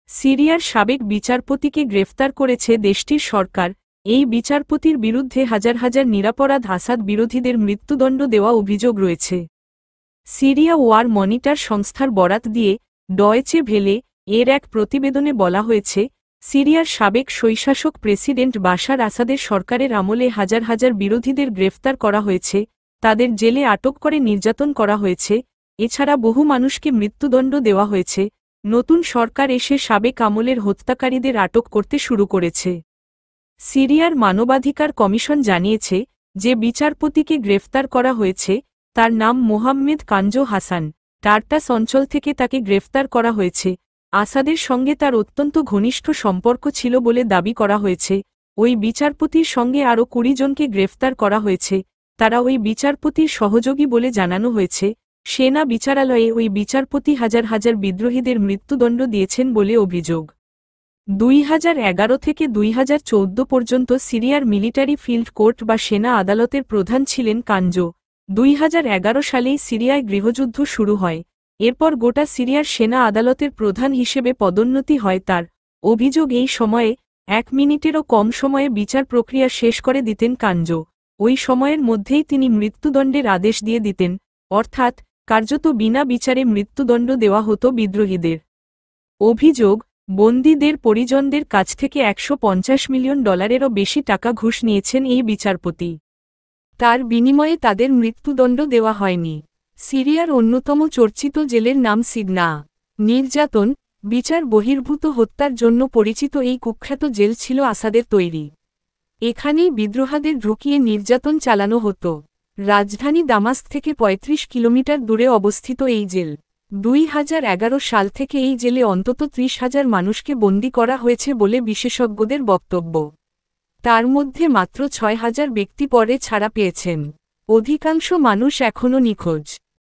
সিরিয়ার সাবেক বিচারপতিকে গ্রেফতার করেছে দেশটির সরকার। এই বিচারপতির বিরুদ্ধে হাজার হাজার নিরপরাধ আসাদ বিরোধীদের মৃত্যুদণ্ড দেওয়া অভিযোগ রয়েছে। সিরিয়া ওয়ার মনিটর সংস্থার বরাত দিয়ে ডয়েচে ভেলে এর এক প্রতিবেদনে বলা হয়েছে, সিরিয়ার সাবেক স্বৈরশাসক প্রেসিডেন্ট বাশার আসাদের সরকারের আমলে হাজার হাজার বিরোধীদের গ্রেফতার করা হয়েছে, তাদের জেলে আটক করে নির্যাতন করা হয়েছে, এছাড়া বহু মানুষকে মৃত্যুদণ্ড দেওয়া হয়েছে। নতুন সরকার এসে সাবেক আমলের হত্যাকারীদের আটক করতে শুরু করেছে। সিরিয়ার মানবাধিকার কমিশন জানিয়েছে যে বিচারপতিকে গ্রেফতার করা হয়েছে তার নাম মোহাম্মেদ কানজো হাসান। টার্টাস অঞ্চল থেকে তাকে গ্রেফতার করা হয়েছে। আসাদের সঙ্গে তার অত্যন্ত ঘনিষ্ঠ সম্পর্ক ছিল বলে দাবি করা হয়েছে। ওই বিচারপতির সঙ্গে আরও ২০ জনকে গ্রেফতার করা হয়েছে, তারা ওই বিচারপতির সহযোগী বলে জানানো হয়েছে। সেনা বিচারালয়ে ওই বিচারপতি হাজার হাজার বিদ্রোহীদের মৃত্যুদণ্ড দিয়েছেন বলে অভিযোগ। ২০১১ থেকে ২০১৪ পর্যন্ত সিরিয়ার মিলিটারি ফিল্ড কোর্ট বা সেনা আদালতের প্রধান ছিলেন কানজো। ২০১১ সালেই সিরিয়ায় গৃহযুদ্ধ শুরু হয়। এরপর গোটা সিরিয়ার সেনা আদালতের প্রধান হিসেবে পদোন্নতি হয় তার। অভিযোগ, এই সময়ে ১ মিনিটেরও কম সময়ে বিচার প্রক্রিয়া শেষ করে দিতেন কানজো। ওই সময়ের মধ্যেই তিনি মৃত্যুদণ্ডের আদেশ দিয়ে দিতেন, অর্থাৎ কার্যত বিনা বিচারে মৃত্যুদণ্ড দেওয়া হতো বিদ্রোহীদের। অভিযোগ, বন্দীদের পরিজনদের কাছ থেকে $১৫০ মিলিয়ন বেশি টাকা ঘুষ নিয়েছেন এই বিচারপতি। তার বিনিময়ে তাদের মৃত্যুদণ্ড দেওয়া হয়নি। সিরিয়ার অন্যতম চর্চিত জেলের নাম সিগনা। নির্যাতন, বিচার বহির্ভূত হত্যার জন্য পরিচিত এই কুখ্যাত জেল ছিল আসাদের তৈরি। এখানেই বিদ্রোহীদের ঢুকিয়ে নির্যাতন চালানো হতো। রাজধানী দামাস্ক থেকে ৩৫ কিলোমিটার দূরে অবস্থিত এই জেল। ২০১১ সাল থেকে এই জেলে অন্তত ৩০,০০০ মানুষকে বন্দী করা হয়েছে বলে বিশেষজ্ঞদের বক্তব্য। তার মধ্যে মাত্র ৬,০০০ ব্যক্তি পরে ছাড়া পেয়েছেন। অধিকাংশ মানুষ এখনও নিখোঁজ।